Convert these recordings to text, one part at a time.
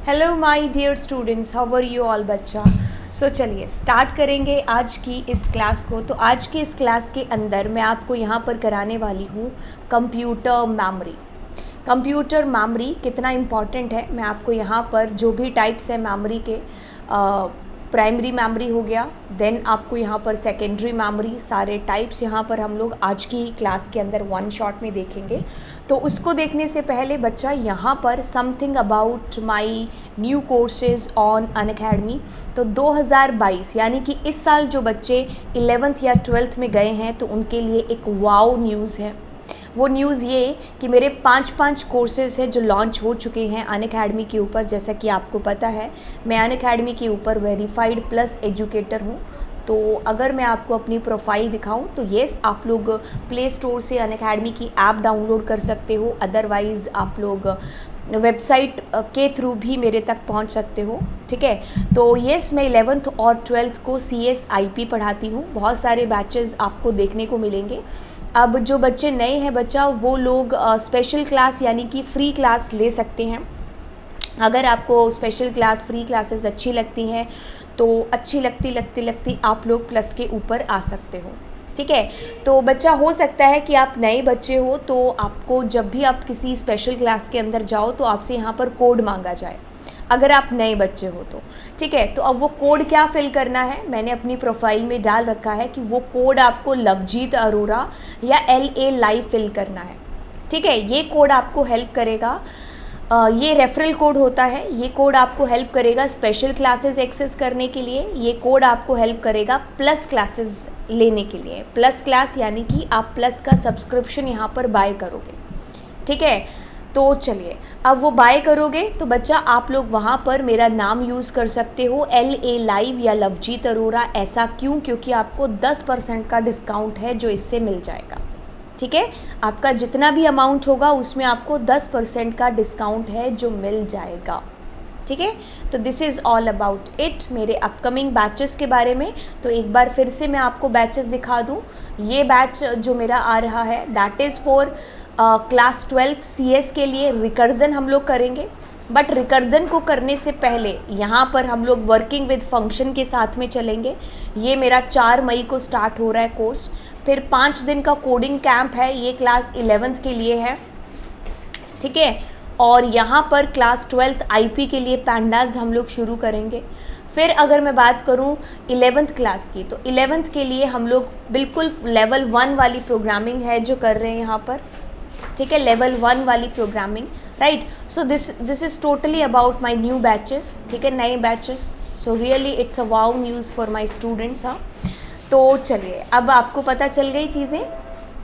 Hello my dear students, how are you all बच्चा। So चलिए start करेंगे आज की इस क्लास को। तो आज की इस क्लास के अंदर मैं आपको यहाँ पर कराने वाली हूँ कंप्यूटर मेमोरी। कंप्यूटर मेमोरी कितना इम्पॉर्टेंट है मैं आपको यहाँ पर जो भी टाइप्स है मेमोरी के, प्राइमरी मेमोरी हो गया, देन आपको यहाँ पर सेकेंडरी मेमोरी, सारे टाइप्स यहाँ पर हम लोग आज की क्लास के अंदर वन शॉट में देखेंगे। तो उसको देखने से पहले बच्चा यहाँ पर something about my new courses on Unacademy. तो 2022 यानी कि इस साल जो बच्चे 11th या 12th में गए हैं तो उनके लिए एक वाओ न्यूज़ है। वो न्यूज़ ये कि मेरे 5 कोर्सेज़ हैं जो लॉन्च हो चुके हैं अनअकैडमी के ऊपर। जैसा कि आपको पता है मैं अनअकैडमी के ऊपर वेरीफाइड प्लस एजुकेटर हूँ। तो अगर मैं आपको अपनी प्रोफाइल दिखाऊं तो येस, आप लोग प्ले स्टोर से अनअकैडमी की ऐप डाउनलोड कर सकते हो, अदरवाइज़ आप लोग वेबसाइट के थ्रू भी मेरे तक पहुंच सकते हो। ठीक है, तो येस मैं 11th और 12th को CSIP पढ़ाती हूँ। बहुत सारे बैचेस आपको देखने को मिलेंगे। अब जो बच्चे नए हैं बच्चा, वो लोग स्पेशल क्लास यानी कि फ्री क्लास ले सकते हैं। अगर आपको स्पेशल क्लास फ्री क्लासेस अच्छी लगती हैं तो अच्छी लगती आप लोग प्लस के ऊपर आ सकते हो। ठीक है, तो बच्चा हो सकता है कि आप नए बच्चे हो तो आपको जब भी आप किसी स्पेशल क्लास के अंदर जाओ तो आपसे यहाँ पर कोड मांगा जाए, अगर आप नए बच्चे हो तो। ठीक है, तो अब वो कोड क्या फिल करना है मैंने अपनी प्रोफाइल में डाल रखा है कि वो कोड आपको लवजीत अरोरा या LA लाइव फिल करना है। ठीक है, ये कोड आपको हेल्प करेगा। ये रेफरल कोड होता है। ये कोड आपको हेल्प करेगा स्पेशल क्लासेस एक्सेस करने के लिए। ये कोड आपको हेल्प करेगा प्लस क्लासेस लेने के लिए। प्लस क्लास यानी कि आप प्लस का सब्सक्रिप्शन यहाँ पर बाय करोगे। ठीक है, तो चलिए अब वो बाय करोगे तो बच्चा आप लोग वहाँ पर मेरा नाम यूज़ कर सकते हो, LA लाइव या लवजीत अरोरा। ऐसा क्यों? क्योंकि आपको 10% का डिस्काउंट है जो इससे मिल जाएगा। ठीक है, आपका जितना भी अमाउंट होगा उसमें आपको 10% का डिस्काउंट है जो मिल जाएगा। ठीक है, तो this is all about it मेरे अपकमिंग बैचेस के बारे में। तो एक बार फिर से मैं आपको बैचेस दिखा दूँ। ये बैच जो मेरा आ रहा है that is for class 12th CS के लिए रिकर्जन हम लोग करेंगे। बट रिकर्जन को करने से पहले यहाँ पर हम लोग वर्किंग विद फंक्शन के साथ में चलेंगे। ये मेरा 4 मई को स्टार्ट हो रहा है कोर्स। फिर 5 दिन का कोडिंग कैंप है, ये क्लास 11th के लिए है। ठीक है, और यहाँ पर क्लास 12th IP के लिए पैंडाज हम लोग शुरू करेंगे। फिर अगर मैं बात करूँ 11th क्लास की तो 11th के लिए हम लोग बिल्कुल लेवल 1 वाली प्रोग्रामिंग है जो कर रहे हैं यहाँ पर। ठीक है, लेवल 1 वाली programming, right. So this is totally about my new batches. ठीक है, नए batches. So really it's a wow news for my students. हाँ, तो चलिए अब आपको पता चल गई चीज़ें।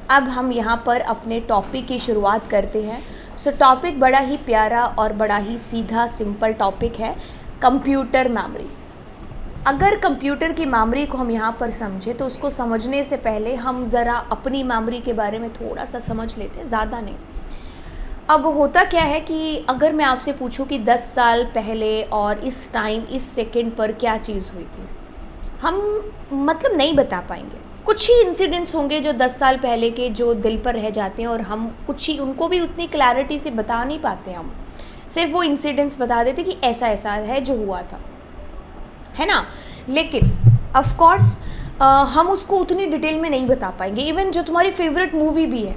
अब हम यहाँ पर अपने टॉपिक की शुरुआत करते हैं। सो टॉपिक बड़ा ही प्यारा और बड़ा ही सीधा सिंपल टॉपिक है, कंप्यूटर मेमोरी। अगर कंप्यूटर की मेमोरी को हम यहाँ पर समझें तो उसको समझने से पहले हम ज़रा अपनी मेमोरी के बारे में थोड़ा सा समझ लेते हैं, ज़्यादा नहीं। अब होता क्या है कि अगर मैं आपसे पूछूं कि 10 साल पहले और इस टाइम इस सेकंड पर क्या चीज़ हुई थी, हम मतलब नहीं बता पाएंगे। कुछ ही इंसिडेंट्स होंगे जो 10 साल पहले के जो दिल पर रह जाते हैं और हम कुछ ही उनको भी उतनी क्लैरिटी से बता नहीं पाते। हम सिर्फ वो इंसिडेंट्स बता देते कि ऐसा ऐसा है जो हुआ था, है ना। लेकिन ऑफ कोर्स हम उसको उतनी डिटेल में नहीं बता पाएंगे। इवन जो तुम्हारी फेवरेट मूवी भी है,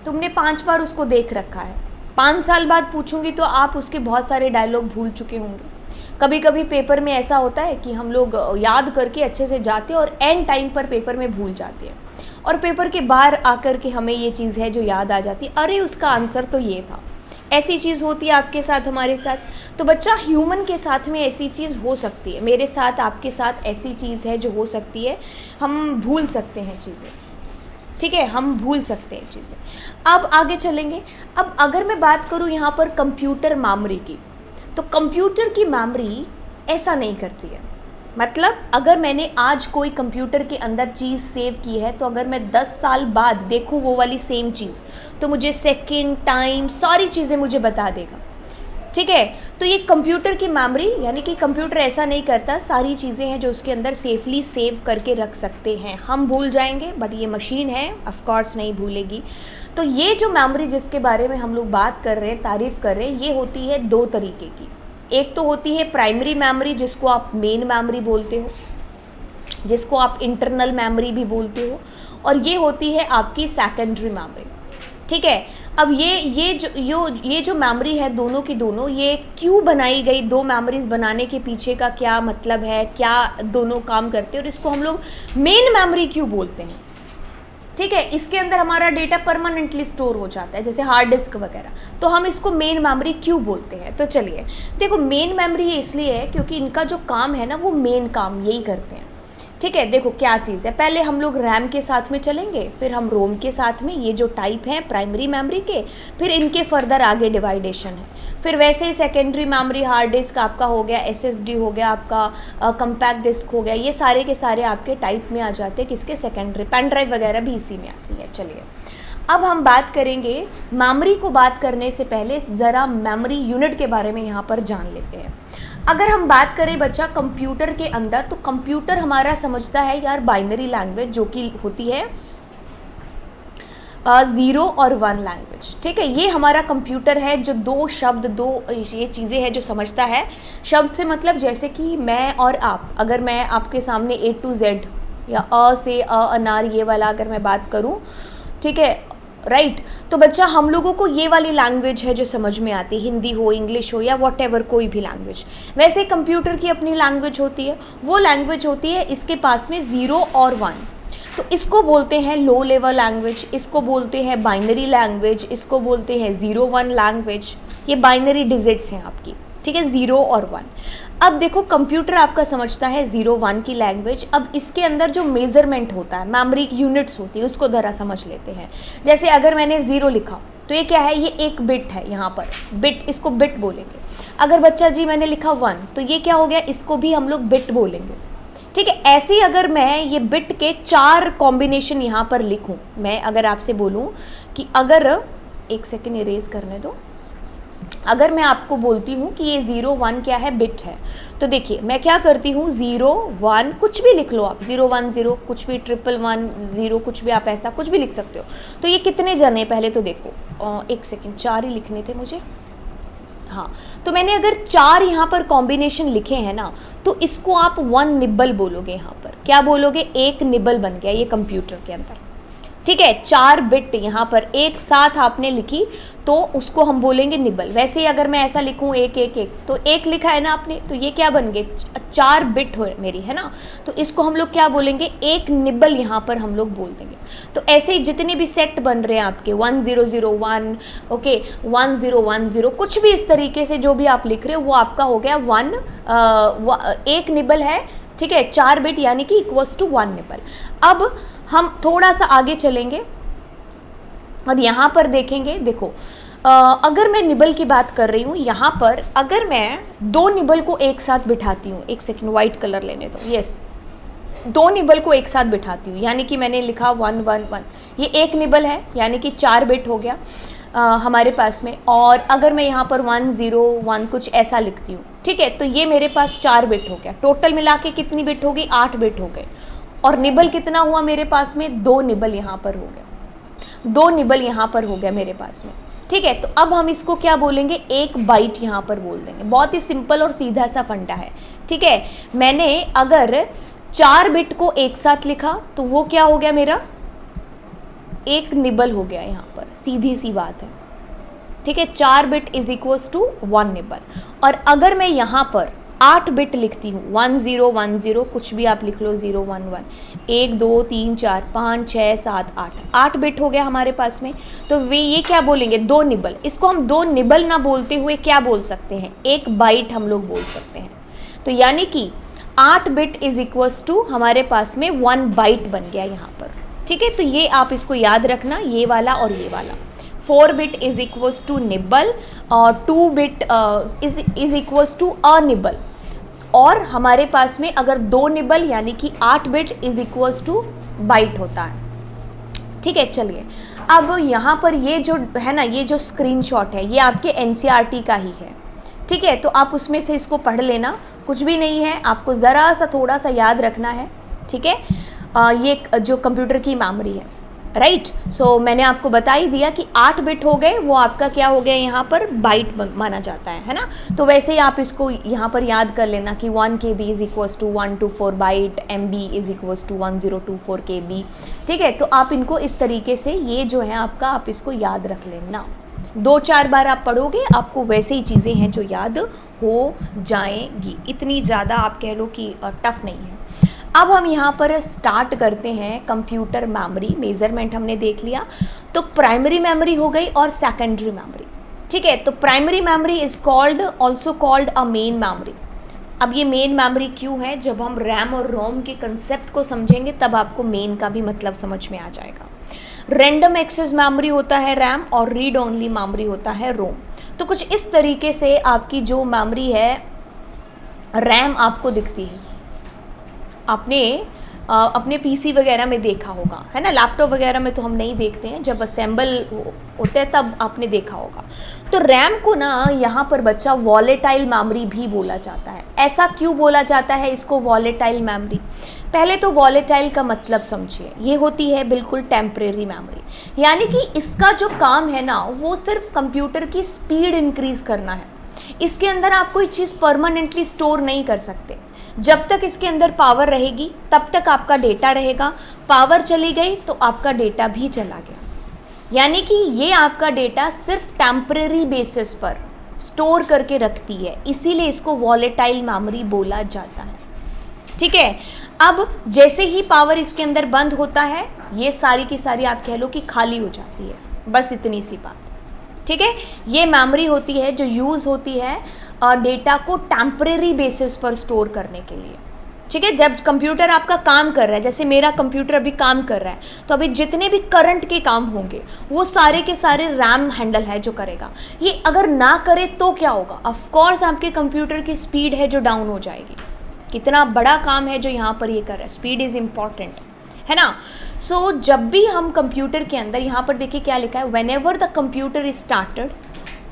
तुमने 5 बार उसको देख रखा है, 5 साल बाद पूछूंगी तो आप उसके बहुत सारे डायलॉग भूल चुके होंगे। कभी कभी पेपर में ऐसा होता है कि हम लोग याद करके अच्छे से जाते हैं और एंड टाइम पर पेपर में भूल जाते हैं, और पेपर के बाहर आकर के हमें ये चीज़ है जो याद आ जाती है, अरे उसका आंसर तो ये था। ऐसी चीज़ होती है आपके साथ, हमारे साथ। तो बच्चा ह्यूमन के साथ में ऐसी चीज़ हो सकती है, मेरे साथ आपके साथ ऐसी चीज़ है जो हो सकती है। हम भूल सकते हैं चीज़ें। ठीक है, हम भूल सकते हैं चीज़ें। अब आगे चलेंगे। अब अगर मैं बात करूँ यहाँ पर कंप्यूटर मेमोरी की, तो कंप्यूटर की मेमोरी ऐसा नहीं करती है। मतलब अगर मैंने आज कोई कंप्यूटर के अंदर चीज़ सेव की है तो अगर मैं 10 साल बाद देखूँ वो वाली सेम चीज़ तो मुझे सेकंड, टाइम, सारी चीज़ें मुझे बता देगा। ठीक है, तो ये कंप्यूटर की मेमोरी यानी कि कंप्यूटर ऐसा नहीं करता। सारी चीज़ें हैं जो उसके अंदर सेफली सेव करके रख सकते हैं। हम भूल जाएंगे बट ये मशीन है ऑफ कोर्स नहीं भूलेगी। तो ये जो मेमोरी जिसके बारे में हम लोग बात कर रहे हैं, तारीफ़ कर रहे हैं, ये होती है 2 तरीके की। एक तो होती है प्राइमरी मेमोरी, जिसको आप मेन मेमोरी बोलते हो, जिसको आप इंटरनल मेमोरी भी बोलते हो, और ये होती है आपकी सेकेंडरी मेमोरी। ठीक है, अब ये जो मेमोरी है दोनों की दोनों, ये क्यों बनाई गई, दो मेमोरीज बनाने के पीछे का क्या मतलब है, क्या दोनों काम करते हैं, और इसको हम लोग मेन मेमोरी क्यों बोलते हैं। ठीक है, इसके अंदर हमारा डेटा परमानेंटली स्टोर हो जाता है, जैसे हार्ड डिस्क वगैरह, तो हम इसको मेन मेमोरी क्यों बोलते हैं। तो चलिए देखो, मेन मेमोरी इसलिए है क्योंकि इनका जो काम है ना, वो मेन काम यही करते हैं। ठीक है, देखो क्या चीज़ है, पहले हम लोग रैम के साथ में चलेंगे, फिर हम रोम के साथ में, ये जो टाइप हैं प्राइमरी मेमोरी के, फिर इनके फर्दर आगे डिवाइडेशन है, फिर वैसे ही सेकेंडरी मेमोरी हार्ड डिस्क आपका हो गया, एसएसडी हो गया आपका, कंपैक्ट डिस्क हो गया, ये सारे के सारे आपके टाइप में आ जाते हैं, किसके, सेकेंडरी। पेन ड्राइव वगैरह भी इसी में आती है। चलिए अब हम बात करेंगे मेमोरी को, बात करने से पहले ज़रा मेमोरी यूनिट के बारे में यहाँ पर जान लेते हैं। अगर हम बात करें बच्चा कंप्यूटर के अंदर, तो कंप्यूटर हमारा समझता है यार बाइनरी लैंग्वेज, जो कि होती है 0 और 1 लैंग्वेज। ठीक है, ये हमारा कंप्यूटर है जो दो शब्द, दो ये चीज़ें हैं जो समझता है। शब्द से मतलब जैसे कि मैं और आप, अगर मैं आपके सामने A to Z या अ से अनार ये वाला अगर मैं बात करूँ, ठीक है, राइट, तो बच्चा हम लोगों को ये वाली लैंग्वेज है जो समझ में आती है, हिंदी हो, इंग्लिश हो, या वॉटेवर कोई भी लैंग्वेज। वैसे कंप्यूटर की अपनी लैंग्वेज होती है, वो लैंग्वेज होती है इसके पास में 0 और 1, तो इसको बोलते हैं लो लेवल लैंग्वेज, इसको बोलते हैं बाइनरी लैंग्वेज, इसको बोलते हैं 0-1 लैंग्वेज। ये बाइनरी डिजिट्स हैं आपकी, ठीक है, 0 और 1। अब देखो कंप्यूटर आपका समझता है 0-1 की लैंग्वेज। अब इसके अंदर जो मेज़रमेंट होता है, मेमोरी यूनिट्स होती है, उसको ज़रा समझ लेते हैं। जैसे अगर मैंने 0 लिखा तो ये क्या है, ये एक बिट है, यहाँ पर बिट, इसको बिट बोलेंगे। अगर बच्चा जी मैंने लिखा 1, तो ये क्या हो गया, इसको भी हम लोग बिट बोलेंगे। ठीक है, ऐसे ही अगर मैं ये बिट के 4 कॉम्बिनेशन यहाँ पर लिखूँ, मैं अगर आपसे बोलूँ कि अगर, एक सेकेंड इरेज करने दो, अगर मैं आपको बोलती हूँ कि ये 0-1 क्या है, बिट है, तो देखिए मैं क्या करती हूँ, 0-1 कुछ भी लिख लो आप, 0-1-0 कुछ भी, 1-1-1-0 कुछ भी, आप ऐसा कुछ भी लिख सकते हो। तो ये कितने जने, पहले तो देखो, एक सेकेंड, 4 ही लिखने थे मुझे, हाँ, तो मैंने अगर 4 यहाँ पर कॉम्बिनेशन लिखे हैं ना, तो इसको आप 1 निबल बोलोगे। यहाँ पर क्या बोलोगे, एक निबल बन गया ये कंप्यूटर के अंदर। ठीक है, 4 बिट यहाँ पर एक साथ आपने लिखी तो उसको हम बोलेंगे निबल। वैसे ही अगर मैं ऐसा लिखूँ 1-1-1, तो एक लिखा है ना आपने, तो ये क्या बन गए, 4 बिट हो मेरी, है ना, तो इसको हम लोग क्या बोलेंगे, एक निबल यहाँ पर हम लोग बोल देंगे। तो ऐसे ही जितने भी सेट बन रहे हैं आपके 1001, ओके, 1010, कुछ भी इस तरीके से जो भी आप लिख रहे हो वो आपका हो गया 1, एक निबल है। ठीक है, 4 बिट यानी कि इक्वल्स टू 1 निबल। अब हम थोड़ा सा आगे चलेंगे और यहाँ पर देखेंगे, देखो अगर मैं निबल की बात कर रही हूँ, यहाँ पर अगर मैं 2 निबल को एक साथ बिठाती हूँ, एक सेकंड वाइट कलर लेने दो, यस, 2 निबल को एक साथ बिठाती हूँ, यानी कि मैंने लिखा 1-1-1, ये एक निबल है, यानी कि 4 बिट हो गया हमारे पास में। और अगर मैं यहाँ पर 1-0-1 कुछ ऐसा लिखती हूँ, ठीक है, तो ये मेरे पास 4 बिट हो गया। टोटल मिला के कितनी बिट हो गई, 8 बिट हो गए। और निबल कितना हुआ मेरे पास में, 2 निबल यहाँ पर हो गया, 2 निबल यहाँ पर हो गया मेरे पास में। ठीक है, तो अब हम इसको क्या बोलेंगे, एक बाइट यहाँ पर बोल देंगे। बहुत ही सिंपल और सीधा सा फंडा है। ठीक है, मैंने अगर 4 बिट को एक साथ लिखा तो वो क्या हो गया, मेरा एक निबल हो गया यहाँ पर, सीधी सी बात है। ठीक है, 4 bit is equals to 1 nibble. और अगर मैं यहाँ पर 8 बिट लिखती हूँ, 1010 कुछ भी आप लिख लो, 011, 1 2 3 4 5 6 7 8, 8 बिट हो गया हमारे पास में। तो वे ये क्या बोलेंगे, 2 निबल। इसको हम 2 निबल ना बोलते हुए क्या बोल सकते हैं, एक बाइट हम लोग बोल सकते हैं। तो यानी कि 8 बिट इज इक्वल्स टू हमारे पास में 1 बाइट बन गया यहाँ पर। ठीक है, तो ये आप इसको याद रखना, ये वाला और ये वाला। 4 bit is equals to nibble और 2 bit is equals to a nibble. और हमारे पास में अगर 2 निबल यानी कि 8 bit is equals to byte होता है। ठीक है, चलिए अब यहाँ पर ये जो है ना, ये जो स्क्रीनशॉट है ये आपके एनसीईआरटी का ही है। ठीक है, तो आप उसमें से इसको पढ़ लेना, कुछ भी नहीं है, आपको ज़रा सा थोड़ा सा याद रखना है। ठीक है, ये जो कंप्यूटर की मेमोरी है, राइट। सो मैंने आपको बता ही दिया कि 8 बिट हो गए, वो आपका क्या हो गया यहाँ पर बाइट माना जाता है ना। तो वैसे ही आप इसको यहाँ पर याद कर लेना कि 1 KB is equals to 124 byte, MB is equals to 1024 KB। ठीक है, तो आप इनको इस तरीके से ये जो है आपका, आप इसको याद रख लेना। 2-4 बार आप पढ़ोगे, आपको वैसे ही चीज़ें हैं जो याद हो जाएंगी, इतनी ज़्यादा आप कह लो कि टफ नहीं है। अब हम यहाँ पर स्टार्ट करते हैं कंप्यूटर मेमोरी। मेजरमेंट हमने देख लिया, तो प्राइमरी मेमोरी हो गई और सेकेंडरी मेमोरी। ठीक है, तो primary memory is called also called a main memory. अब ये मेन मेमोरी क्यों है, जब हम रैम और रोम के कंसेप्ट को समझेंगे तब आपको मेन का भी मतलब समझ में आ जाएगा। रैंडम एक्सेस मेमोरी होता है रैम, और रीड ओनली मेमोरी होता है रोम। तो कुछ इस तरीके से आपकी जो मेमोरी है रैम आपको दिखती है। आपने अपने पीसी वगैरह में देखा होगा, है ना। लैपटॉप वगैरह में तो हम नहीं देखते हैं, जब असेंबल होते हैं तब आपने देखा होगा। तो रैम को ना यहाँ पर बच्चा वॉलेटाइल मेमोरी भी बोला जाता है। ऐसा क्यों बोला जाता है इसको वॉलेटाइल मेमोरी? पहले तो वॉलेटाइल का मतलब समझिए, ये होती है बिल्कुल टेम्परेरी मेमोरी, यानी कि इसका जो काम है ना वो सिर्फ कंप्यूटर की स्पीड इंक्रीज करना है। इसके अंदर आप कोई चीज़ परमानेंटली स्टोर नहीं कर सकते। जब तक इसके अंदर पावर रहेगी तब तक आपका डेटा रहेगा, पावर चली गई तो आपका डेटा भी चला गया। यानी कि ये आपका डेटा सिर्फ टेम्परेरी बेसिस पर स्टोर करके रखती है, इसीलिए इसको वॉलेटाइल मेमोरी बोला जाता है। ठीक है, अब जैसे ही पावर इसके अंदर बंद होता है, ये सारी की सारी आप कह लो कि खाली हो जाती है, बस इतनी सी बात। ठीक है, ये मेमोरी होती है जो यूज़ होती है डेटा को टेम्परेरी बेसिस पर स्टोर करने के लिए। ठीक है, जब कंप्यूटर आपका काम कर रहा है, जैसे मेरा कंप्यूटर अभी काम कर रहा है, तो अभी जितने भी करंट के काम होंगे वो सारे के सारे रैम हैंडल है जो करेगा। ये अगर ना करे तो क्या होगा? ऑफ कोर्स आपके कंप्यूटर की स्पीड है जो डाउन हो जाएगी। कितना बड़ा काम है जो यहाँ पर ये कर रहा है, स्पीड इज़ इम्पॉर्टेंट, है ना। सो जब भी हम कंप्यूटर के अंदर, यहाँ पर देखिए क्या लिखा है, whenever the computer is started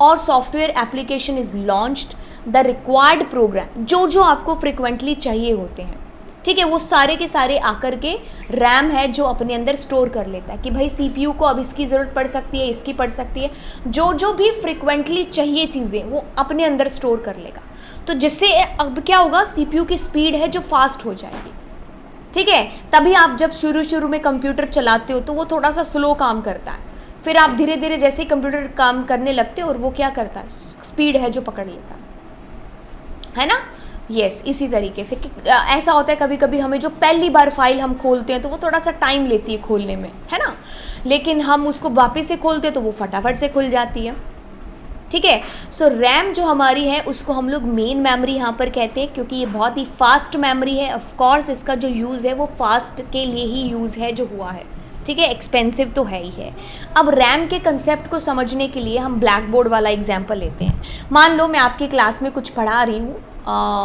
और software application is launched the required program, जो जो आपको फ्रिक्वेंटली चाहिए होते हैं, ठीक है, वो सारे के सारे आकर के रैम है जो अपने अंदर स्टोर कर लेता है कि भाई सीपीयू को अब इसकी ज़रूरत पड़ सकती है, इसकी पड़ सकती है, जो जो भी फ्रिक्वेंटली चाहिए चीज़ें वो अपने अंदर स्टोर कर लेगा। तो जिससे अब क्या होगा, सीपीयू की स्पीड है जो फास्ट हो जाएगी। ठीक है, तभी आप जब शुरू में कंप्यूटर चलाते हो तो वो थोड़ा सा स्लो काम करता है, फिर आप धीरे धीरे जैसे ही कंप्यूटर काम करने लगते हो और वो क्या करता है, स्पीड है जो पकड़ लेता है ना। यस, इसी तरीके से ऐसा होता है कभी कभी हमें जो पहली बार फाइल हम खोलते हैं तो वो थोड़ा सा टाइम लेती है खोलने में, है ना, लेकिन हम उसको वापस से खोलते हैं तो वो फटाफट से खुल जाती है। ठीक है, सो रैम जो हमारी है उसको हम लोग मेन मेमोरी यहाँ पर कहते हैं, क्योंकि ये बहुत ही फास्ट मेमोरी है। ऑफ कोर्स इसका जो यूज़ है वो फास्ट के लिए ही यूज़ है जो हुआ है। ठीक है, एक्सपेंसिव तो है ही है। अब रैम के कंसेप्ट को समझने के लिए हम ब्लैक बोर्ड वाला एग्जांपल लेते हैं। मान लो मैं आपकी क्लास में कुछ पढ़ा रही हूँ,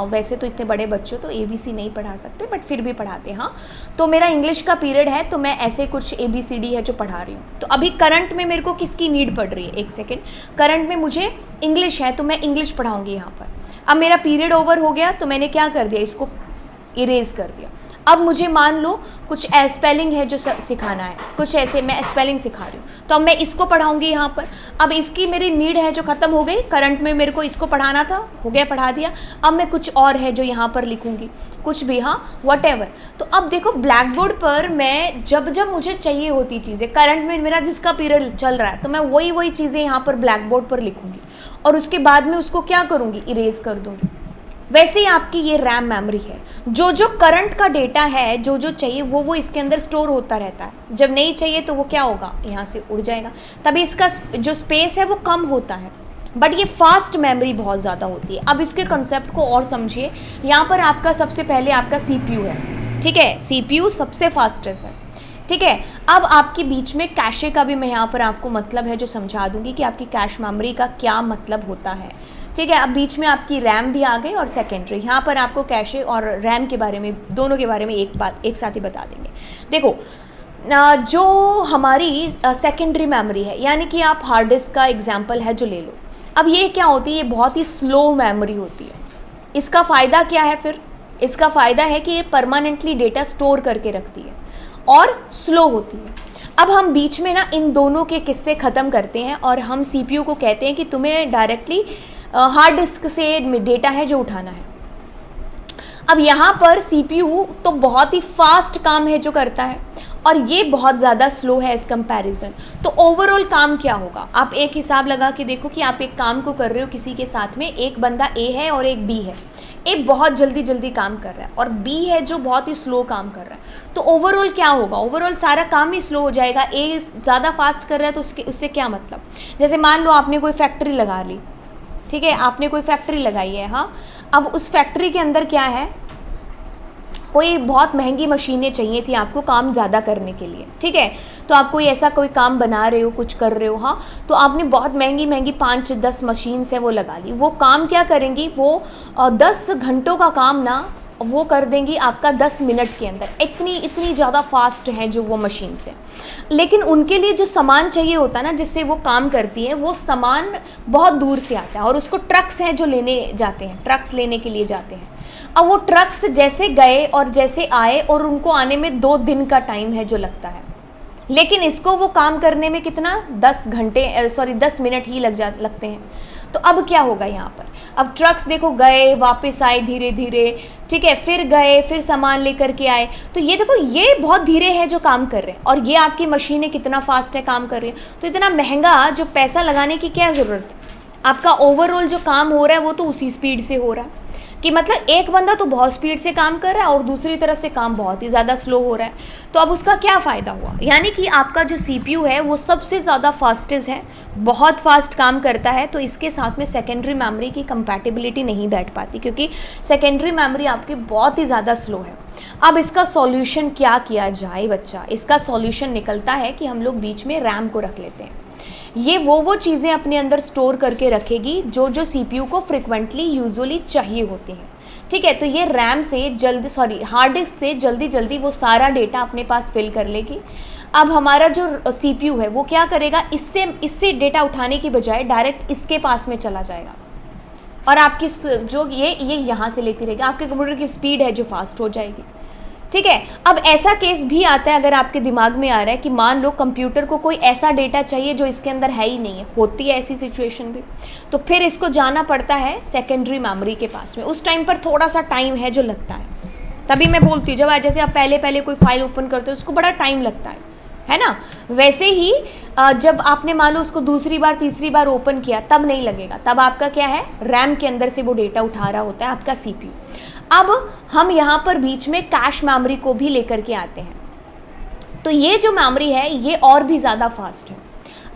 वैसे तो इतने बड़े बच्चों तो ABC नहीं पढ़ा सकते, बट फिर भी पढ़ाते हैं। हाँ, तो मेरा इंग्लिश का पीरियड है तो मैं ऐसे कुछ ABCD है जो पढ़ा रही हूँ। तो अभी करंट में मेरे को किसकी नीड पड़ रही है, एक सेकेंड, करंट में मुझे इंग्लिश है तो मैं इंग्लिश पढ़ाऊँगी यहाँ पर। अब मेरा पीरियड ओवर हो गया तो मैंने क्या कर दिया, इसको इरेज कर दिया। अब मुझे मान लो कुछ स्पेलिंग है जो सिखाना है, कुछ ऐसे मैं स्पेलिंग सिखा रही हूँ, तो अब मैं इसको पढ़ाऊँगी यहाँ पर। अब इसकी मेरी नीड है जो ख़त्म हो गई, करंट में मेरे को इसको पढ़ाना था, हो गया, पढ़ा दिया। अब मैं कुछ और है जो यहाँ पर लिखूँगी, कुछ भी, हाँ, वॉटेवर। तो अब देखो ब्लैक बोर्ड पर मैं जब जब मुझे चाहिए होती चीज़ें, करंट में मेरा जिसका पीरियड चल रहा है तो मैं वही चीज़ें यहाँ पर ब्लैक बोर्ड पर लिखूँगी और उसके बाद में उसको क्या करूँगी, इरेज कर दूँगी। वैसे ही आपकी ये रैम मेमोरी है, जो जो करंट का डेटा है, जो जो चाहिए वो इसके अंदर स्टोर होता रहता है। जब नहीं चाहिए तो वो क्या होगा, यहाँ से उड़ जाएगा, तभी इसका जो स्पेस है वो कम होता है। बट ये फास्ट मेमोरी बहुत ज़्यादा होती है। अब इसके कंसेप्ट को और समझिए। यहाँ पर आपका सबसे पहले आपका CPU है, ठीक है, CPU सबसे फास्टेस्ट है। ठीक है, अब आपके बीच में कैशे का भी मैं यहाँ पर आपको मतलब है जो समझा दूंगी कि आपकी कैश मेमोरी का क्या मतलब होता है। ठीक है, अब बीच में आपकी रैम भी आ गई और सेकेंडरी। यहाँ पर आपको कैशे और रैम के बारे में, दोनों के बारे में एक साथ ही बता देंगे। देखो, जो हमारी सेकेंडरी मेमोरी है, यानी कि आप हार्ड डिस्क का एग्जांपल है जो ले लो। अब ये क्या होती है, ये बहुत ही स्लो मेमोरी होती है। इसका फ़ायदा क्या है फिर? इसका फ़ायदा है कि ये परमानेंटली डेटा स्टोर करके रखती है और स्लो होती है। अब हम बीच में ना इन दोनों के किस्से ख़त्म करते हैं और हम सीपीयू को कहते हैं कि तुम्हें डायरेक्टली हार्ड डिस्क से डेटा है जो उठाना है। अब यहाँ पर सीपीयू तो बहुत ही फास्ट काम है जो करता है और ये बहुत ज़्यादा स्लो है एज़ कंपैरिजन। तो ओवरऑल काम क्या होगा, आप एक हिसाब लगा के देखो कि आप एक काम को कर रहे हो किसी के साथ में, एक बंदा ए है और एक बी है। ए बहुत जल्दी जल्दी काम कर रहा है और बी है जो बहुत ही स्लो काम कर रहा है। तो ओवरऑल क्या होगा, ओवरऑल सारा काम ही स्लो हो जाएगा। ए ज़्यादा फास्ट कर रहा है तो उससे क्या मतलब। जैसे मान लो आपने कोई फैक्ट्री लगा ली, ठीक है, आपने कोई फैक्ट्री लगाई है, हाँ, अब उस फैक्ट्री के अंदर क्या है, कोई बहुत महंगी मशीनें चाहिए थी आपको काम ज़्यादा करने के लिए, ठीक है। तो आप कोई ऐसा कोई काम बना रहे हो, कुछ कर रहे हो, हाँ, तो आपने बहुत महंगी महंगी 5-10 मशीन्स है वो लगा ली। वो काम क्या करेंगी, वो 10 घंटों का काम ना वो कर देंगी आपका 10 मिनट के अंदर। इतनी ज़्यादा फास्ट है जो वो मशीन से। लेकिन उनके लिए जो सामान चाहिए होता है ना जिससे वो काम करती है, वो सामान बहुत दूर से आता है और उसको ट्रक्स हैं जो लेने जाते हैं, ट्रक्स लेने के लिए जाते हैं। अब वो ट्रक्स जैसे गए और जैसे आए और उनको आने में 2 दिन का टाइम है जो लगता है, लेकिन इसको वो काम करने में कितना 10 मिनट ही लगते हैं। तो अब क्या होगा यहाँ पर, अब ट्रक्स देखो गए वापस आए धीरे धीरे, ठीक है, फिर गए फिर सामान लेकर के आए। तो ये देखो ये बहुत धीरे है जो काम कर रहे हैं और ये आपकी मशीनें कितना फास्ट है काम कर रही है। तो इतना महंगा जो पैसा लगाने की क्या ज़रूरत, आपका ओवरऑल जो काम हो रहा है वो तो उसी स्पीड से हो रहा है कि मतलब एक बंदा तो बहुत स्पीड से काम कर रहा है और दूसरी तरफ से काम बहुत ही ज़्यादा स्लो हो रहा है। तो अब उसका क्या फ़ायदा हुआ, यानी कि आपका जो सीपीयू है वो सबसे ज़्यादा फास्टेस्ट है, बहुत फास्ट काम करता है। तो इसके साथ में सेकेंडरी मेमोरी की कंपैटिबिलिटी नहीं बैठ पाती क्योंकि सेकेंडरी मेमोरी आपकी बहुत ही ज़्यादा स्लो है। अब इसका सॉल्यूशन क्या किया जाए बच्चा, इसका सॉल्यूशन निकलता है कि हम लोग बीच में रैम को रख लेते हैं। ये वो चीज़ें अपने अंदर स्टोर करके रखेगी जो सीपीयू को फ्रिक्वेंटली यूजुअली चाहिए होती हैं, ठीक है। तो ये रैम से हार्ड डिस्क से जल्दी वो सारा डेटा अपने पास फिल कर लेगी। अब हमारा जो सीपीयू है वो क्या करेगा, इससे डेटा उठाने की बजाय डायरेक्ट इसके पास में चला जाएगा और आपकी जो ये यहाँ से लेती रहेगी, आपके कंप्यूटर की स्पीड है जो फास्ट हो जाएगी, ठीक है। अब ऐसा केस भी आता है अगर आपके दिमाग में आ रहा है कि मान लो कंप्यूटर को कोई ऐसा डेटा चाहिए जो इसके अंदर है ही नहीं है, होती है ऐसी सिचुएशन भी, तो फिर इसको जाना पड़ता है सेकेंडरी मेमोरी के पास में। उस टाइम पर थोड़ा सा टाइम है जो लगता है, तभी मैं बोलती हूँ जब जैसे आप पहले कोई फाइल ओपन करते हो उसको बड़ा टाइम लगता है ना, वैसे ही जब आपने मान लो उसको दूसरी बार तीसरी बार ओपन किया तब नहीं लगेगा, तब आपका क्या है, रैम के अंदर से वो डेटा उठा रहा होता है आपका सीपीयू। अब हम यहाँ पर बीच में कैश मेमोरी को भी लेकर के आते हैं, तो ये जो मेमोरी है ये और भी ज़्यादा फास्ट है।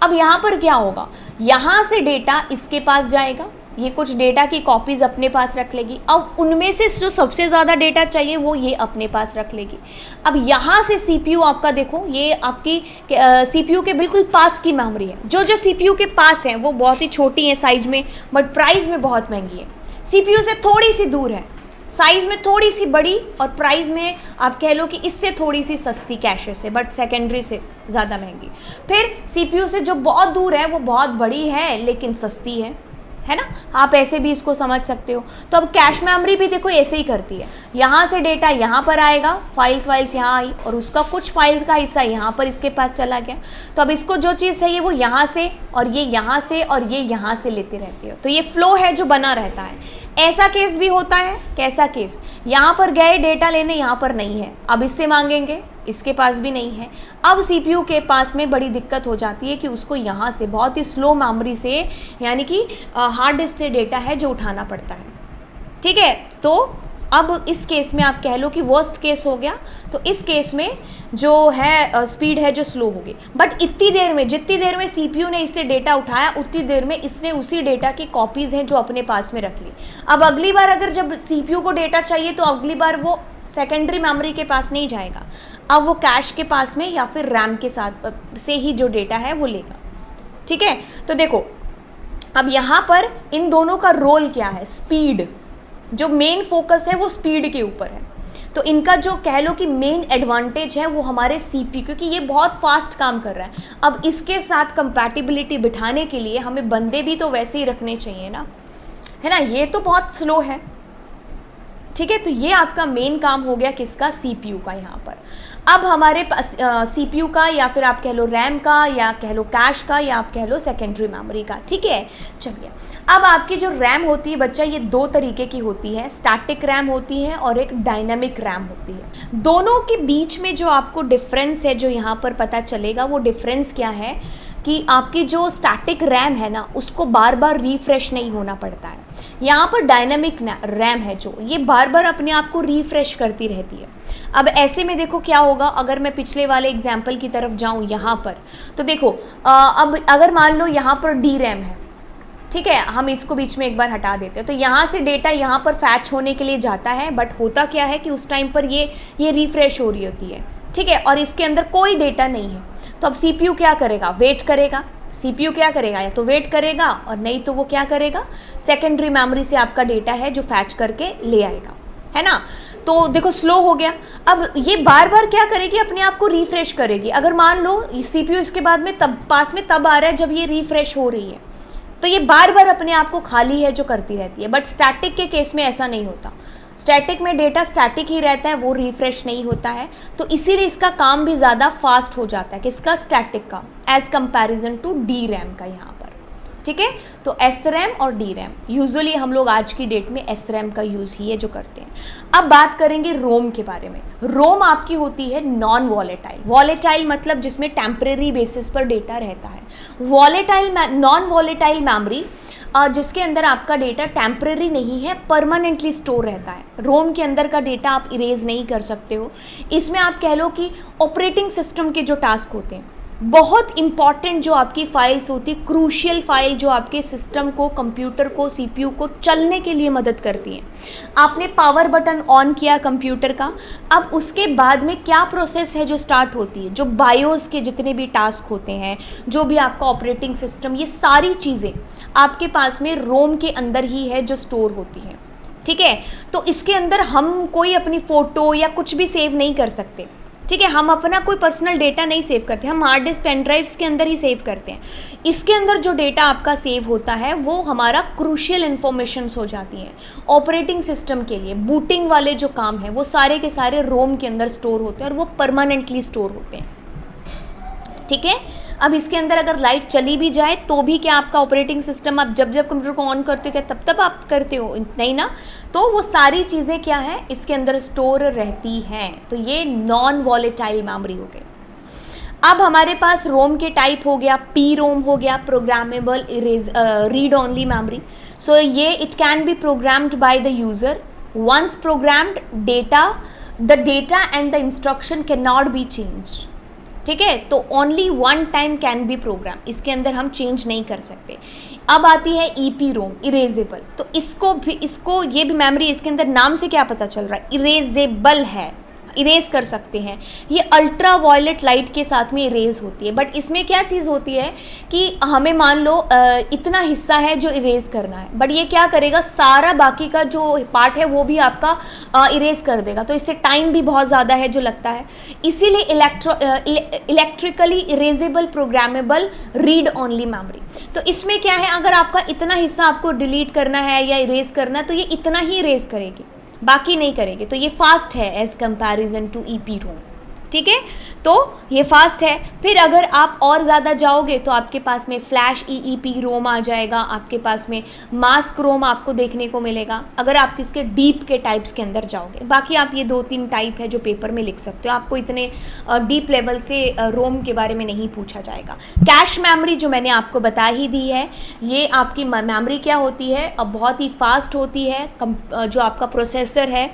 अब यहाँ पर क्या होगा, यहाँ से डेटा इसके पास जाएगा, ये कुछ डेटा की कॉपीज़ अपने पास रख लेगी। अब उनमें से जो सबसे ज़्यादा डेटा चाहिए वो ये अपने पास रख लेगी। अब यहाँ से सीपीयू आपका देखो, ये आपकी सीपीयू के बिल्कुल पास की मेमोरी है। जो सीपीयू के पास है वो बहुत ही छोटी है साइज में, बट प्राइस में बहुत महंगी है। सीपीयू से थोड़ी सी दूर है, साइज़ में थोड़ी सी बड़ी और प्राइस में आप कह लो कि इससे थोड़ी सी सस्ती कैशे से, बट सेकेंडरी से ज़्यादा महंगी। फिर सीपीयू से जो बहुत दूर है वो बहुत बड़ी है लेकिन सस्ती है ना, आप ऐसे भी इसको समझ सकते हो। तो अब कैश मेमोरी भी देखो ऐसे ही करती है, यहाँ से डेटा यहाँ पर आएगा, फाइल्स यहाँ आई और उसका कुछ फाइल्स का हिस्सा यहाँ पर इसके पास चला गया। तो अब इसको जो चीज़ चाहिए वो यहाँ से और ये यहाँ से और ये यहाँ से लेते रहते हो, तो ये फ्लो है जो बना रहता है। ऐसा केस भी होता है, कैसा केस, यहाँ पर गए डेटा लेने, यहाँ पर नहीं है, अब इससे मांगेंगे, इसके पास भी नहीं है। अब सीपीयू के पास में बड़ी दिक्कत हो जाती है कि उसको यहाँ से बहुत ही स्लो मेमोरी से, यानी कि हार्ड डिस्क से डेटा है जो उठाना पड़ता है, ठीक है। तो अब इस केस में आप कह लो कि वर्स्ट केस हो गया। तो इस केस में जो है स्पीड है जो स्लो होगी, बट इतनी देर में, जितनी देर में सीपीयू ने इससे डेटा उठाया उतनी देर में इसने उसी डेटा की कॉपीज़ हैं जो अपने पास में रख ली। अब अगली बार अगर जब सीपीयू को डेटा चाहिए तो अगली बार वो सेकेंडरी मेमोरी के पास नहीं जाएगा, अब वो कैश के पास में या फिर रैम के साथ से ही जो डेटा है वो लेगा, ठीक है। तो देखो अब यहाँ पर इन दोनों का रोल क्या है, स्पीड, जो मेन फोकस है वो स्पीड के ऊपर है। तो इनका जो कह लो कि मेन एडवांटेज है वो हमारे सीपीयू, क्योंकि ये बहुत फास्ट काम कर रहा है। अब इसके साथ कंपैटिबिलिटी बिठाने के लिए हमें बंदे भी तो वैसे ही रखने चाहिए ना, है ना, ये तो बहुत स्लो है, ठीक है। तो ये आपका मेन काम हो गया किसका, सीपीयू का यहाँ पर। अब हमारे पास CPU का, या फिर आप कह लो रैम का, या कह लो कैश का, या आप कह लो सेकेंडरी मेमोरी का। ठीक है, चलिए अब आपकी जो रैम होती है बच्चा, ये दो तरीके की होती है, स्टैटिक रैम होती है और एक डायनामिक रैम होती है। दोनों के बीच में जो आपको डिफरेंस है जो यहाँ पर पता चलेगा, वो डिफरेंस क्या है कि आपकी जो स्टैटिक रैम है ना, उसको बार बार रिफ्रेश नहीं होना पड़ता है। यहाँ पर डायनामिक रैम है जो, ये बार बार अपने आप को रिफ्रेश करती रहती है। अब ऐसे में देखो क्या होगा, अगर मैं पिछले वाले एग्जाम्पल की तरफ जाऊँ यहाँ पर, तो देखो अब अगर मान लो यहाँ पर डी रैम है, ठीक है, हम इसको बीच में एक बार हटा देते हैं, तो यहाँ से डेटा यहाँ पर फैच होने के लिए जाता है, बट होता क्या है कि उस टाइम पर ये रिफ्रेश हो रही होती है। ठीक है, और इसके अंदर कोई डेटा नहीं है, तो अब CPU क्या करेगा, वेट करेगा। CPU क्या करेगा, या तो वेट करेगा और नहीं तो वो क्या करेगा, सेकेंडरी मेमोरी से आपका डेटा है जो फैच करके ले आएगा, है ना। तो देखो स्लो हो गया। अब ये बार बार क्या करेगी, अपने आप को रिफ्रेश करेगी। अगर मान लो CPU इसके बाद में तब पास में तब आ रहा है जब ये रिफ्रेश हो रही है, तो ये बार बार अपने आप को खाली है जो करती रहती है। बट स्टैटिक के केस में ऐसा नहीं होता, स्टैटिक में डेटा स्टैटिक ही रहता है, वो रिफ्रेश नहीं होता है, तो इसीलिए इसका काम भी ज़्यादा फास्ट हो जाता है, किसका, स्टैटिक का, as comparison to D RAM का यहाँ पर। ठीक है, तो एस रैम और डी रैम, यूजुअली हम लोग आज की डेट में एस रैम का यूज़ ही है जो करते हैं। अब बात करेंगे रोम के बारे में। रोम आपकी होती है नॉन वॉलेटाइल। वॉलेटाइल मतलब जिसमें टेम्परेरी बेसिस पर डेटा रहता है। वॉलेटाइल, नॉन वॉलेटाइल मेमोरी जिसके अंदर आपका डेटा टेम्परेरी नहीं है, परमानेंटली स्टोर रहता है। रोम के अंदर का डेटा आप इरेज नहीं कर सकते हो। इसमें आप कह लो कि ऑपरेटिंग सिस्टम के जो टास्क होते हैं, बहुत इंपॉर्टेंट जो आपकी फाइल्स होती है, क्रूशियल फाइल जो आपके सिस्टम को, कंप्यूटर को, CPU को चलने के लिए मदद करती हैं। आपने पावर बटन ऑन किया कंप्यूटर का, अब उसके बाद में क्या प्रोसेस है जो स्टार्ट होती है, जो बायोस के जितने भी टास्क होते हैं, जो भी आपका ऑपरेटिंग सिस्टम, ये सारी चीज़ें आपके पास में रोम के अंदर ही है जो स्टोर होती हैं। ठीक है, तो इसके अंदर हम कोई अपनी फ़ोटो या कुछ भी सेव नहीं कर सकते। ठीक है, हम अपना कोई पर्सनल डेटा नहीं सेव करते, हम हार्ड डिस्क, पेन ड्राइव्स के अंदर ही सेव करते हैं। इसके अंदर जो डेटा आपका सेव होता है वो हमारा क्रूशियल इन्फॉर्मेशंस हो जाती हैं। ऑपरेटिंग सिस्टम के लिए बूटिंग वाले जो काम है वो सारे के सारे रोम के अंदर स्टोर होते हैं और वो परमानेंटली स्टोर होते हैं। ठीक है, अब इसके अंदर अगर लाइट चली भी जाए तो भी क्या आपका ऑपरेटिंग सिस्टम, आप जब जब कंप्यूटर को ऑन करते हो क्या तब तब आप करते हो, नहीं ना, तो वो सारी चीज़ें क्या है इसके अंदर स्टोर रहती हैं। तो ये नॉन वॉलेटाइल मेमोरी हो गई। अब हमारे पास रोम के टाइप हो गया, रोम हो गया, programmable read only memory. So ये it can be programmed by the user. Once programmed data, the data and the instruction can not be changed. ठीक है, तो only one time can be program, इसके अंदर हम change नहीं कर सकते। अब आती है EPROM, इरेजेबल। तो इसको ये भी मेमोरी, इसके अंदर नाम से क्या पता चल रहा है, इरेजेबल है, इरेज कर सकते हैं। ये अल्ट्रा वायलेट लाइट के साथ में इरेज होती है। बट इसमें क्या चीज़ होती है कि हमें मान लो इतना हिस्सा है जो इरेज करना है, बट ये क्या करेगा, सारा बाकी का जो पार्ट है वो भी आपका इरेज कर देगा। तो इससे टाइम भी बहुत ज़्यादा है जो लगता है। इसीलिए electrically erasable programmable read only memory. तो इसमें क्या है, अगर आपका इतना हिस्सा आपको डिलीट करना है या इरेज करना है तो ये इतना ही इरेज करेगी, बाकी नहीं करेंगे। तो ये फास्ट है एज कंपैरिजन टू EPROM। ठीक है, तो ये फास्ट है। फिर अगर आप और ज़्यादा जाओगे तो आपके पास में फ्लैश EEPROM आ जाएगा, आपके पास में मास्क रोम आपको देखने को मिलेगा अगर आप इसके डीप के टाइप्स के अंदर जाओगे। बाकी आप ये 2-3 टाइप है जो पेपर में लिख सकते हो, आपको इतने डीप लेवल से रोम के बारे में नहीं पूछा जाएगा। कैश मेमोरी जो मैंने आपको बता ही दी है, ये आपकी मेमोरी क्या होती है, अब बहुत ही फास्ट होती है। जो आपका प्रोसेसर है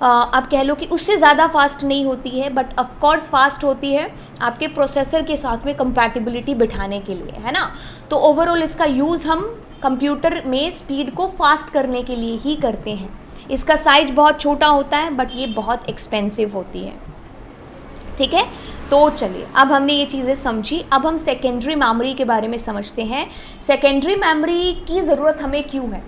आप कह लो कि उससे ज़्यादा फास्ट नहीं होती है, बट ऑफकोर्स फास्ट होती है आपके प्रोसेसर के साथ में कंपैटिबिलिटी बिठाने के लिए, है ना। तो ओवरऑल इसका यूज़ हम कंप्यूटर में स्पीड को फास्ट करने के लिए ही करते हैं। इसका साइज बहुत छोटा होता है बट ये बहुत एक्सपेंसिव होती है। ठीक है, तो चलिए अब हमने ये चीज़ें समझी। अब हम सेकेंडरी मेमोरी के बारे में समझते हैं। सेकेंडरी मेमोरी की ज़रूरत हमें क्यों है।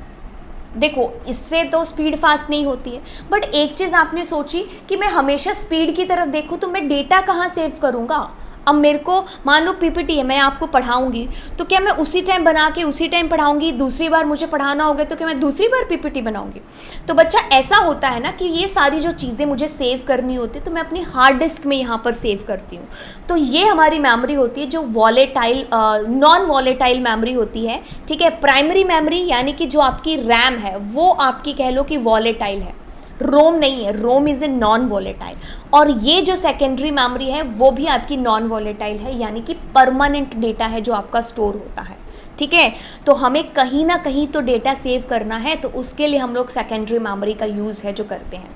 देखो, इससे तो स्पीड फास्ट नहीं होती है, बट एक चीज़ आपने सोची कि मैं हमेशा स्पीड की तरफ देखूँ तो मैं डेटा कहाँ सेव करूँगा। अब मेरे को मान लो पीपीटी है, मैं आपको पढ़ाऊंगी, तो क्या मैं उसी टाइम बना के उसी टाइम पढ़ाऊंगी? दूसरी बार मुझे पढ़ाना होगा तो क्या मैं दूसरी बार पीपीटी बनाऊंगी? तो बच्चा ऐसा होता है ना कि ये सारी जो चीज़ें मुझे सेव करनी होती है तो मैं अपनी हार्ड डिस्क में यहाँ पर सेव करती हूँ। तो ये हमारी मेमोरी होती है जो वॉलेटाइल नॉन वॉलेटाइल मेमोरी होती है, ठीक है। प्राइमरी मेमोरी यानी कि जो आपकी रैम है वो आपकी कह लो कि वॉलेटाइल है, रोम नहीं है, ROM is a non volatile. और ये जो सेकेंडरी मेमोरी है वो भी आपकी नॉन वॉलेटाइल है, यानी कि परमानेंट डेटा है जो आपका स्टोर होता है, ठीक है। तो हमें कहीं ना कहीं तो डेटा सेव करना है, तो उसके लिए हम लोग सेकेंडरी मेमोरी का यूज़ है जो करते हैं,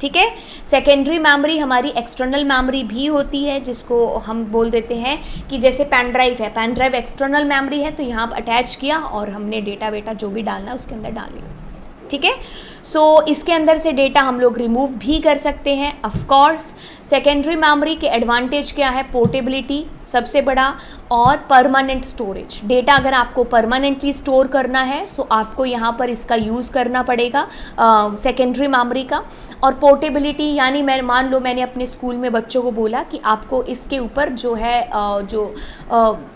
ठीक है। सेकेंडरी मेमोरी हमारी एक्सटर्नल मेमोरी भी होती है, जिसको हम बोल देते हैं कि जैसे पेन ड्राइव है, पेन ड्राइव एक्सटर्नल मेमोरी है, तो यहाँ अटैच किया और हमने डेटा वेटा जो भी डालना है उसके अंदर डाल लिया, ठीक है। सो इसके अंदर से डेटा हम लोग रिमूव भी कर सकते हैं। ऑफ कोर्स सेकेंडरी मेमोरी के एडवांटेज क्या है? पोर्टेबिलिटी सबसे बड़ा, और परमानेंट स्टोरेज। डेटा अगर आपको परमानेंटली स्टोर करना है सो आपको यहाँ पर इसका यूज़ करना पड़ेगा सेकेंडरी मेमोरी का। और पोर्टेबिलिटी यानी मैं मान लो मैंने अपने स्कूल में बच्चों को बोला कि आपको इसके ऊपर जो है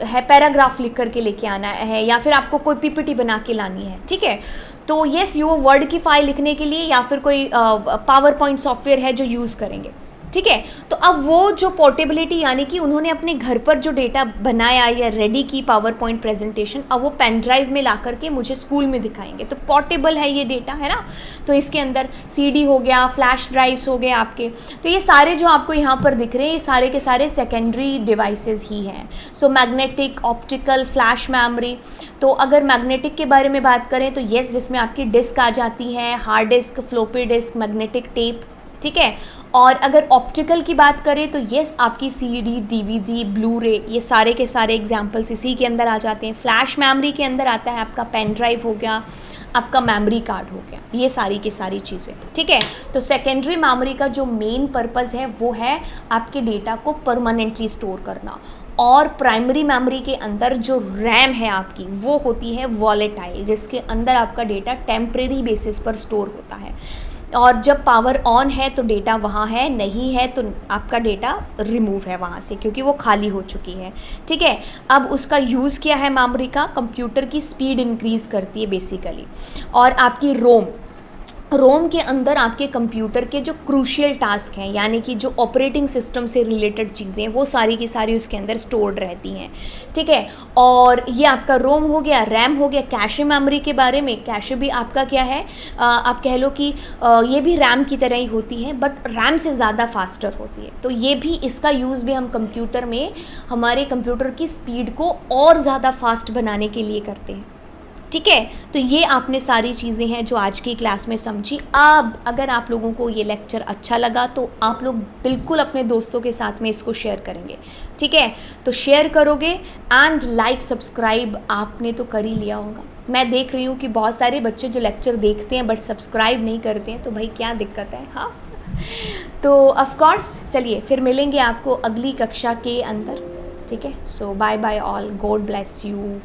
है पैराग्राफ लिख करके लेके आना है, या फिर आपको कोई पीपीटी बना के लानी है, ठीक है। तो येस, ये वर्ड की फाइल लिखने के लिए या फिर कोई पावर पॉइंट सॉफ्टवेयर है जो यूज़ करेंगे, ठीक है। तो अब वो जो पोर्टेबिलिटी यानी कि उन्होंने अपने घर पर जो डेटा बनाया या रेडी की पावर पॉइंट प्रेजेंटेशन, अब वो पेन ड्राइव में ला करके मुझे स्कूल में दिखाएंगे, तो पोर्टेबल है ये डेटा, है ना। तो इसके अंदर सीडी हो गया, फ्लैश ड्राइव्स हो गए आपके, तो ये सारे जो आपको यहाँ पर दिख रहे हैं ये सारे के सारे सेकेंडरी डिवाइसेस ही हैं। So magnetic, optical, flash memory. तो अगर मैग्नेटिक के बारे में बात करें तो येस, जिसमें आपकी डिस्क आ जाती है, hard disk, floppy disk, magnetic tape, ठीक है। और अगर ऑप्टिकल की बात करें तो येस, आपकी सीडी, डीवीडी, ब्लू रे, ये सारे के सारे एग्जाम्पल्स इसी के अंदर आ जाते हैं। फ्लैश मेमोरी के अंदर आता है आपका पेन ड्राइव हो गया, आपका मेमोरी कार्ड हो गया, ये सारी की सारी चीज़ें, ठीक है। तो सेकेंडरी मेमोरी का जो मेन पर्पज़ है वो है आपके डेटा को परमानेंटली स्टोर करना। और प्राइमरी मेमोरी के अंदर जो रैम है आपकी वो होती है वॉलेटाइल, जिसके अंदर आपका डेटा टेम्परेरी बेसिस पर स्टोर होता है। और जब पावर ऑन है तो डेटा वहाँ है, नहीं है तो आपका डेटा रिमूव है वहाँ से, क्योंकि वो खाली हो चुकी है, ठीक है। अब उसका यूज़ क्या है मेमोरी का? कंप्यूटर की स्पीड इंक्रीज़ करती है बेसिकली। और आपकी रोम के अंदर आपके कंप्यूटर के जो क्रूशियल टास्क हैं, यानी कि जो ऑपरेटिंग सिस्टम से रिलेटेड चीज़ें हैं, वो सारी की सारी उसके अंदर स्टोर्ड रहती हैं, ठीक है। और ये आपका रोम हो गया, रैम हो गया। कैशे मेमोरी के बारे में, कैशे भी आपका क्या है, आप कह लो कि ये भी रैम की तरह ही होती है, बट रैम से ज़्यादा फास्टर होती है। तो ये भी, इसका यूज़ भी हम कंप्यूटर में हमारे कंप्यूटर की स्पीड को और ज़्यादा फास्ट बनाने के लिए करते हैं, ठीक है। तो ये आपने सारी चीज़ें हैं जो आज की क्लास में समझी। अब अगर आप लोगों को ये लेक्चर अच्छा लगा तो आप लोग बिल्कुल अपने दोस्तों के साथ में इसको शेयर करेंगे, ठीक है। तो शेयर करोगे एंड लाइक सब्सक्राइब आपने तो कर ही लिया होगा। मैं देख रही हूँ कि बहुत सारे बच्चे जो लेक्चर देखते हैं बट सब्सक्राइब नहीं करते हैं, तो भाई क्या दिक्कत है, हाँ। तो ऑफ कोर्स चलिए फिर मिलेंगे आपको अगली कक्षा के अंदर, ठीक है। So bye bye all, God bless you.